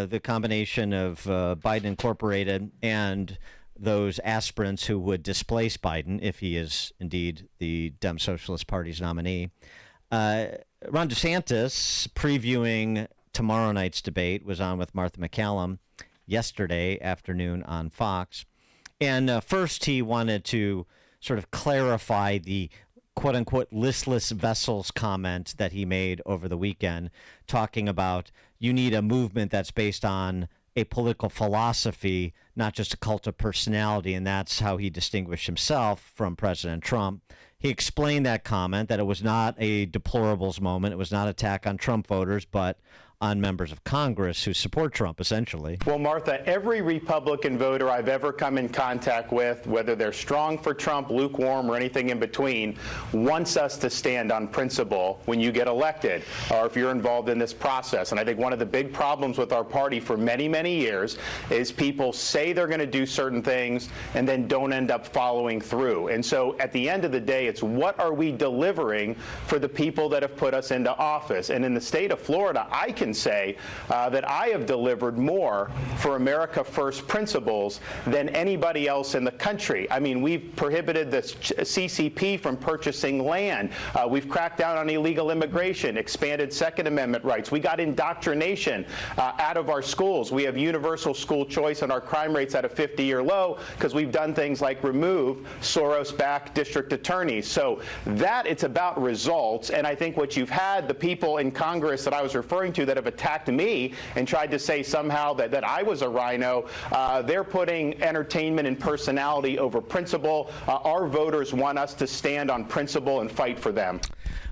the combination of Biden Incorporated and those aspirants who would displace Biden if he is indeed the Dem Socialist Party's nominee. Ron DeSantis, previewing tomorrow night's debate, was on with Martha McCallum yesterday afternoon on Fox. And first, he wanted to sort of clarify the quote-unquote listless vessels comment that he made over the weekend, talking about you need a movement that's based on a political philosophy, not just a cult of personality, and that's how he distinguished himself from President Trump. He explained that comment, that it was not a deplorables moment, it was not an attack on Trump voters, but on members of Congress who support Trump, essentially. Well, Martha, every Republican voter I've ever come in contact with, whether they're strong for Trump, lukewarm, or anything in between, wants us to stand on principle when you get elected or if you're involved in this process. And I think one of the big problems with our party for many, many years is people say they're going to do certain things and then don't end up following through. And so at the end of the day, it's what are we delivering for the people that have put us into office? And in the state of Florida, I can say that I have delivered more for America First principles than anybody else in the country. I mean, we've prohibited the CCP from purchasing land. We've cracked down on illegal immigration, expanded Second Amendment rights. We got indoctrination out of our schools. We have universal school choice and our crime rates at a 50-year low because we've done things like remove Soros-backed district attorneys. So that it's about results. And I think what you've had, the people in Congress that I was referring to that have attacked me and tried to say somehow that I was a rhino, they're putting entertainment and personality over principle. Our voters want us to stand on principle and fight for them.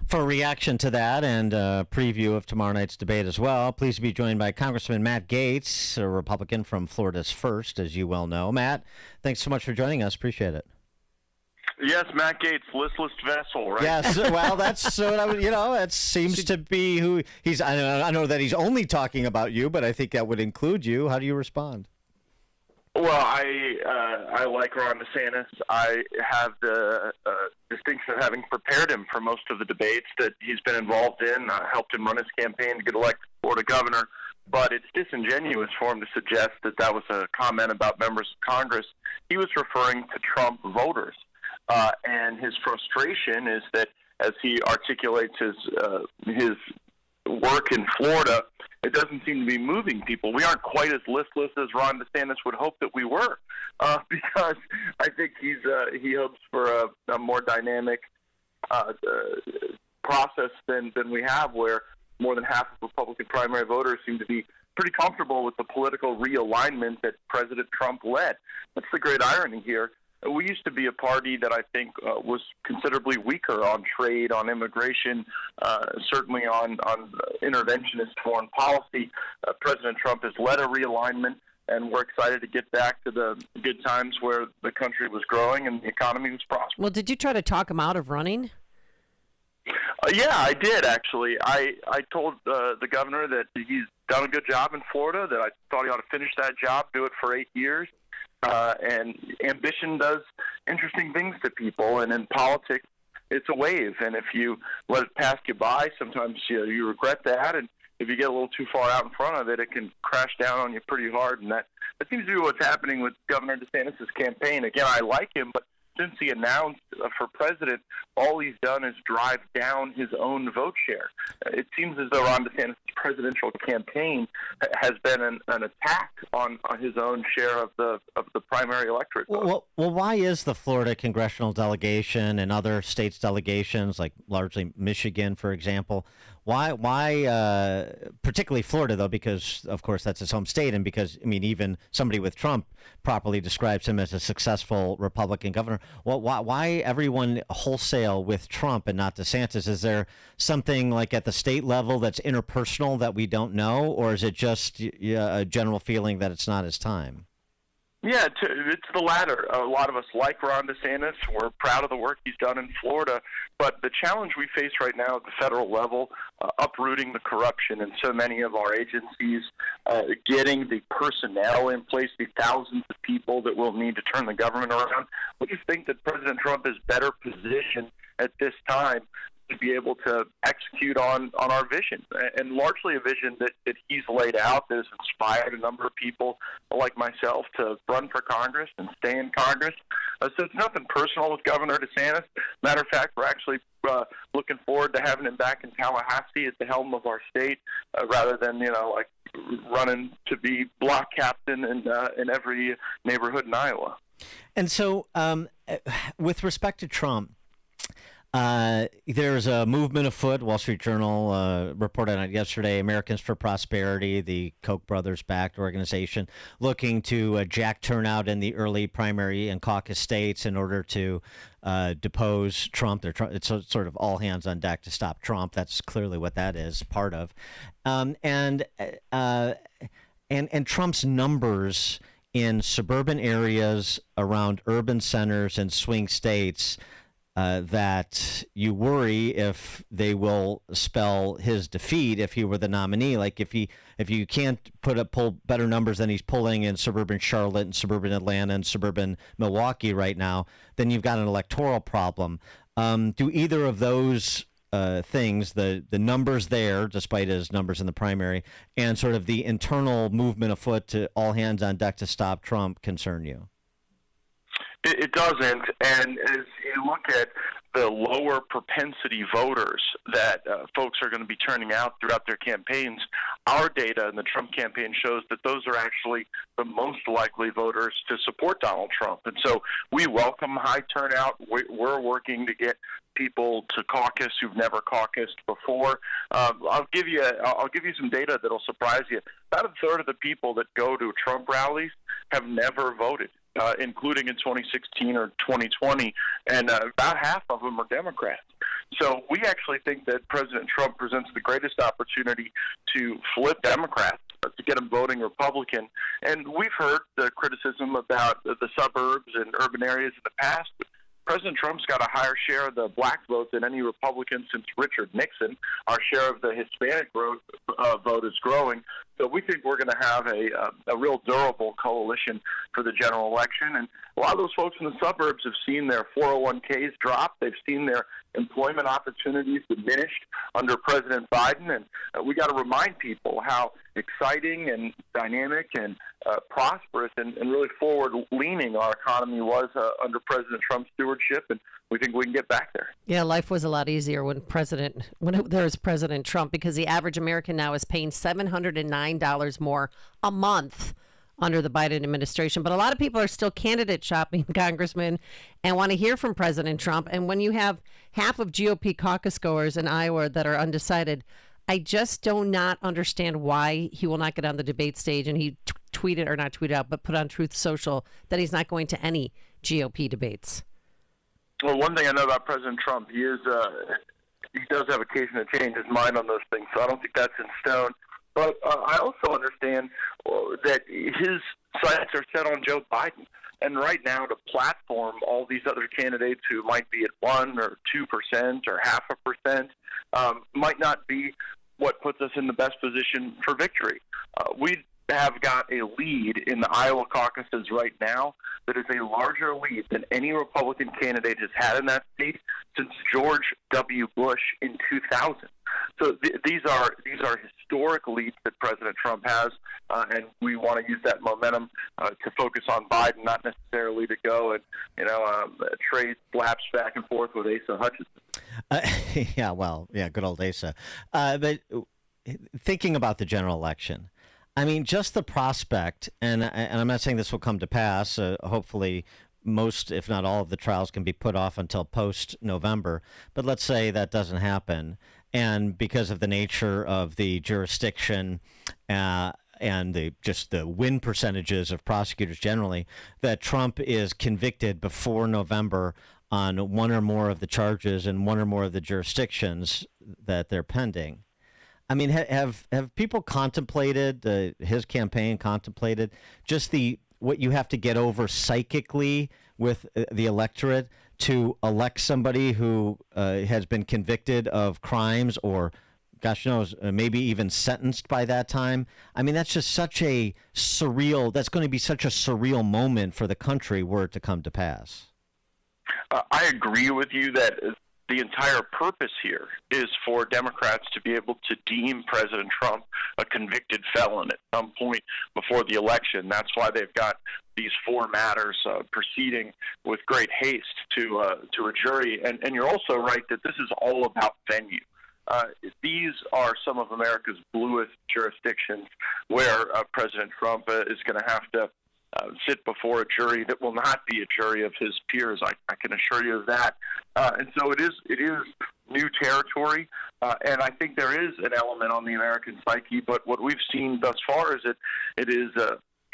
For a reaction to that and a preview of tomorrow night's debate as well, pleased to be joined by Congressman Matt Gaetz, a Republican from Florida's 1st, as you well know. Matt, thanks so much for joining us. Appreciate it. Yes, Matt Gaetz, listless vessel, right? Yes, well, that's that seems to be who he's. I know that he's only talking about you, but I think that would include you. How do you respond? Well, I like Ron DeSantis. I have the distinction of having prepared him for most of the debates that he's been involved in. I helped him run his campaign to get elected Florida governor. But it's disingenuous for him to suggest that that was a comment about members of Congress. He was referring to Trump voters. And his frustration is that as he articulates his work in Florida, it doesn't seem to be moving people. We aren't quite as listless as Ron DeSantis would hope that we were, because I think he hopes for a more dynamic process than we have, where more than half of Republican primary voters seem to be pretty comfortable with the political realignment that President Trump led. That's the great irony here. We used to be a party that I think was considerably weaker on trade, on immigration, certainly on interventionist foreign policy. President Trump has led a realignment, and we're excited to get back to the good times where the country was growing and the economy was prospering. Well, did you try to talk him out of running? Yeah, I did, actually. I told the governor that he's done a good job in Florida, that I thought he ought to finish that job, do it for 8 years. And ambition does interesting things to people, and in politics, it's a wave. And if you let it pass you by, sometimes you regret that. And if you get a little too far out in front of it, it can crash down on you pretty hard. And that seems to be what's happening with Governor DeSantis' campaign. Again, I like him, but since he announced for president, all he's done is drive down his own vote share. It seems as though Ron DeSantis' presidential campaign has been an attack on his own share of the primary electorate vote. Well, why is the Florida congressional delegation and other states' delegations, like largely Michigan, for example, why particularly Florida, though, because, of course, that's his home state, and because, I mean, even somebody with Trump properly describes him as a successful Republican governor. Well, why everyone wholesale with Trump and not DeSantis? Is there something like at the state level that's interpersonal that we don't know, or is it just a general feeling that it's not his time? Yeah, it's the latter. A lot of us like Ron DeSantis. We're proud of the work he's done in Florida. But the challenge we face right now at the federal level, uprooting the corruption in so many of our agencies, getting the personnel in place, the thousands of people that we'll need to turn the government around, we just think that President Trump is better positioned at this time to be able to execute on our vision, and largely a vision that he's laid out that has inspired a number of people like myself to run for Congress and stay in Congress. So it's nothing personal with Governor DeSantis. Matter of fact, we're actually looking forward to having him back in Tallahassee at the helm of our state, rather than like running to be block captain in every neighborhood in Iowa. And so, with respect to Trump, there's a movement afoot. Wall Street Journal reported on it yesterday. Americans for Prosperity, the Koch brothers-backed organization, looking to jack turnout in the early primary and caucus states in order to depose Trump. It's sort of all hands on deck to stop Trump. That's clearly what that is part of. And Trump's numbers in suburban areas around urban centers and swing states, that you worry if they will spell his defeat if he were the nominee. Like if you can't pull better numbers than he's pulling in suburban Charlotte and suburban Atlanta and suburban Milwaukee right now, then you've got an electoral problem. Do either of those things, the numbers there, despite his numbers in the primary, and sort of the internal movement afoot to all hands on deck to stop Trump, concern you? It doesn't, and as you look at the lower propensity voters that folks are going to be turning out throughout their campaigns, our data in the Trump campaign shows that those are actually the most likely voters to support Donald Trump. And so we welcome high turnout. We're working to get people to caucus who've never caucused before. I'll give you some data that'll surprise you. About a third of the people that go to Trump rallies have never voted, including in 2016 or 2020, and about half of them are Democrats. So we actually think that President Trump presents the greatest opportunity to flip Democrats, to get them voting Republican. And we've heard the criticism about the suburbs and urban areas in the past, but President Trump's got a higher share of the black vote than any Republican since Richard Nixon. Our share of the Hispanic vote is growing. So we think we're going to have a real durable coalition for the general election. And a lot of those folks in the suburbs have seen their 401ks drop. They've seen their employment opportunities diminished under President Biden. And we got to remind people how exciting and dynamic and prosperous and really forward-leaning our economy was under President Trump's stewardship. And we think we can get back there. Yeah, life was a lot easier when there was President Trump, because the average American now is paying $709 more a month under the Biden administration. But a lot of people are still candidate shopping, Congressman, and want to hear from President Trump. And when you have half of GOP caucus goers in Iowa that are undecided, I just do not understand why he will not get on the debate stage. And he tweeted, or not tweeted out, but put on Truth Social that he's not going to any GOP debates. Well, one thing I know about President Trump, he does have occasion to change his mind on those things, so I don't think that's in stone. But I also understand that his sights are set on Joe Biden. And right now, to platform all these other candidates who might be at 1 or 2% or 0.5% might not be what puts us in the best position for victory. We have got a lead in the Iowa caucuses right now that is a larger lead than any Republican candidate has had in that state since George W. Bush in 2000. So these are historic leads that President Trump has, and we want to use that momentum to focus on Biden, not necessarily to go and trade slaps back and forth with Asa Hutchinson. Good old Asa. But thinking about the general election, I mean, just the prospect, and I'm not saying this will come to pass. Hopefully, most, if not all, of the trials can be put off until post-November. But let's say that doesn't happen, and because of the nature of the jurisdiction and the win percentages of prosecutors generally, that Trump is convicted before November on one or more of the charges in one or more of the jurisdictions that they're pending. I mean, have people contemplated, his campaign contemplated, just what you have to get over psychically with the electorate to elect somebody who has been convicted of crimes or, gosh knows, maybe even sentenced by that time? I mean, that's just that's going to be such a surreal moment for the country were it to come to pass. I agree with you that the entire purpose here is for Democrats to be able to deem President Trump a convicted felon at some point before the election. That's why they've got these 4 matters proceeding with great haste to a jury. And you're also right that this is all about venue. These are some of America's bluest jurisdictions where President Trump is going to have to sit before a jury that will not be a jury of his peers. I can assure you of that. And so it is new territory, and I think there is an element on the American psyche. But what we've seen thus far is that it is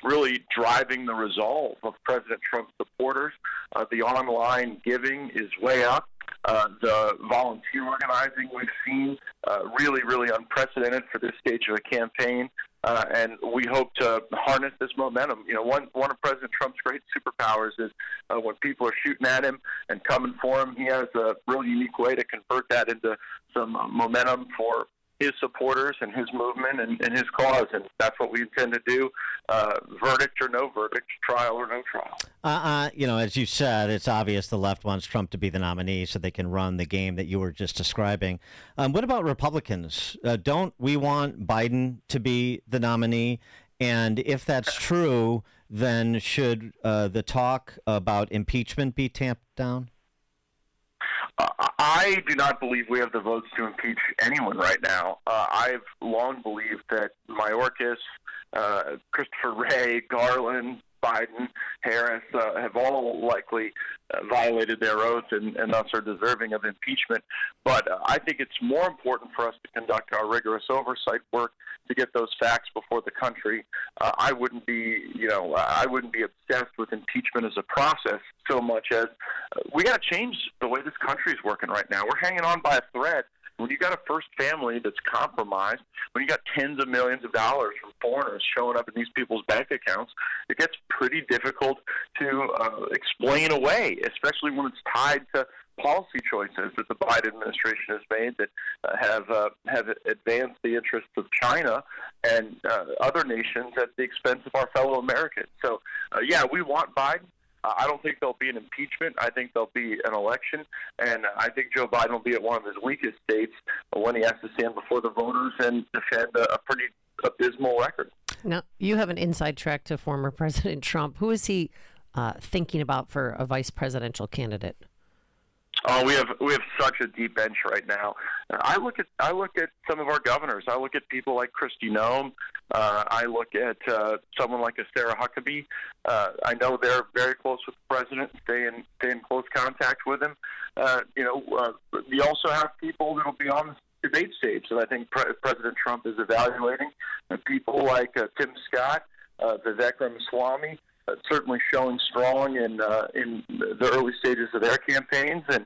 really driving the resolve of President Trump's supporters. The online giving is way up. The volunteer organizing we've seen really, really unprecedented for this stage of a campaign. And we hope to harness this momentum. You know, one of President Trump's great superpowers is when people are shooting at him and coming for him, he has a really unique way to convert that into some momentum for his supporters and his movement and his cause, and that's what we intend to do, verdict or no verdict, trial or no trial. You know, as you said, it's obvious the left wants Trump to be the nominee so they can run the game that you were just describing. What about Republicans? Don't we want Biden to be the nominee? And if that's true, then should the talk about impeachment be tamped down? I do not believe we have the votes to impeach anyone right now. I've long believed that Mayorkas, Christopher Wray, Garland, Biden, Harris have all likely violated their oath and thus are deserving of impeachment. But I think it's more important for us to conduct our rigorous oversight work to get those facts before the country. I wouldn't be obsessed with impeachment as a process so much as we got to change the way this country is working right now. We're hanging on by a thread. When you got a first family that's compromised, when you got tens of millions of dollars from foreigners showing up in these people's bank accounts, it gets pretty difficult to explain away, especially when it's tied to policy choices that the Biden administration has made that have advanced the interests of China and other nations at the expense of our fellow Americans. So, yeah, we want Biden. I don't think there'll be an impeachment. I think there'll be an election, and I think Joe Biden will be at one of his weakest states when he has to stand before the voters and defend a pretty abysmal record. Now, you have an inside track to former President Trump. Who is he thinking about for a vice presidential candidate? Oh, we have such a deep bench right now. I look at some of our governors. I look at people like Kristi Noem. I look at someone like a Sarah Huckabee. I know they're very close with the president, stay in close contact with him. We also have people that will be on the debate stage that I think President Trump is evaluating. People like Tim Scott, Vivek Ramaswamy. Certainly showing strong in the early stages of their campaigns, and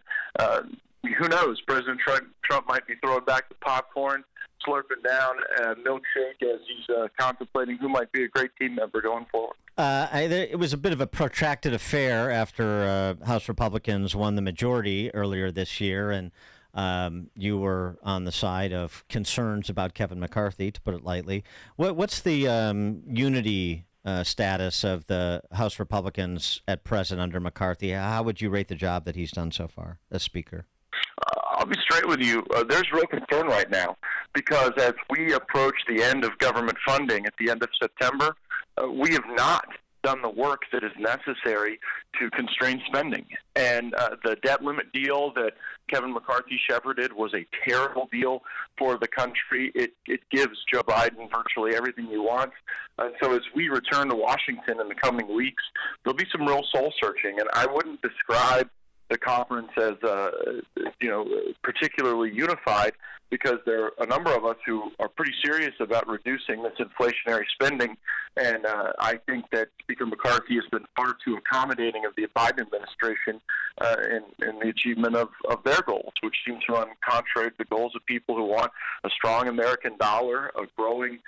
who knows? President Trump might be throwing back the popcorn, slurping down a milkshake as he's contemplating who might be a great team member going forward. It was a bit of a protracted affair after House Republicans won the majority earlier this year, and you were on the side of concerns about Kevin McCarthy, to put it lightly. What's the unity status of the House Republicans at present under McCarthy? How would you rate the job that he's done so far as Speaker? I'll be straight with you. There's real concern right now because as we approach the end of government funding at the end of September, we have not done the work that is necessary to constrain spending. And the debt limit deal that Kevin McCarthy shepherded was a terrible deal for the country. It gives Joe Biden virtually everything he wants. And so as we return to Washington in the coming weeks, there'll be some real soul searching. And I wouldn't describe the conference as particularly unified because there are a number of us who are pretty serious about reducing this inflationary spending. And I think that Speaker McCarthy has been far too accommodating of the Biden administration in the achievement of their goals, which seem to run contrary to the goals of people who want a strong American dollar, a growing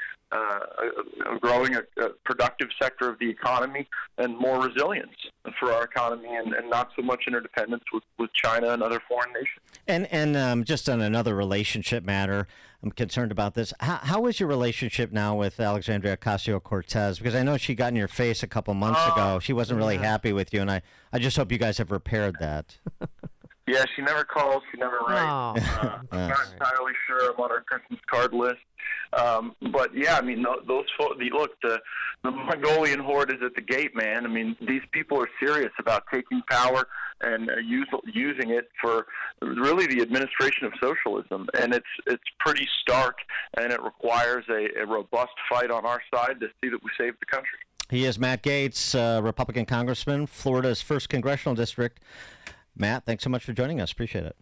productive sector of the economy, and more resilience for our economy, and not so much interdependence with China and other foreign nations. And just on another relationship matter, I'm concerned about this. How is your relationship now with Alexandria Ocasio-Cortez? Because I know she got in your face a couple months ago. She wasn't really happy with you, and I just hope you guys have repaired that. Yeah, she never calls. She never writes. Oh. I'm not entirely sure I'm on her Christmas card list. But yeah, I mean, those look, the Mongolian horde is at the gate, man. I mean, these people are serious about taking power and using it for really the administration of socialism, and it's pretty stark, and it requires a robust fight on our side to see that we save the country. He is Matt Gaetz, Republican Congressman, Florida's 1st Congressional District. Matt, thanks so much for joining us. Appreciate it.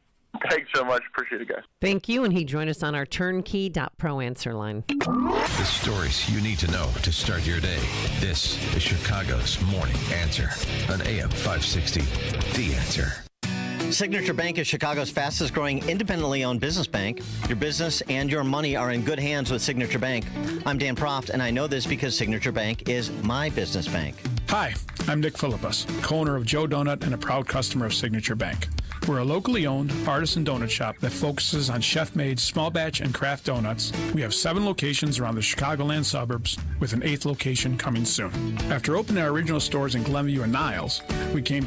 Thanks so much. Appreciate it, guys. Thank you. And he joined us on our turnkey.pro answer line. The stories you need to know to start your day. This is Chicago's Morning Answer on AM 560. The Answer. Signature Bank is Chicago's fastest growing independently owned business bank. Your business and your money are in good hands with Signature Bank. I'm Dan Proft, and I know this because Signature Bank is my business bank. Hi, I'm Nick Philippus, co-owner of Joe Donut and a proud customer of Signature Bank. We're a locally owned artisan donut shop that focuses on chef-made small batch and craft donuts. We have 7 locations around the Chicagoland suburbs, with an 8th location coming soon. After opening our original stores in Glenview and Niles, we came to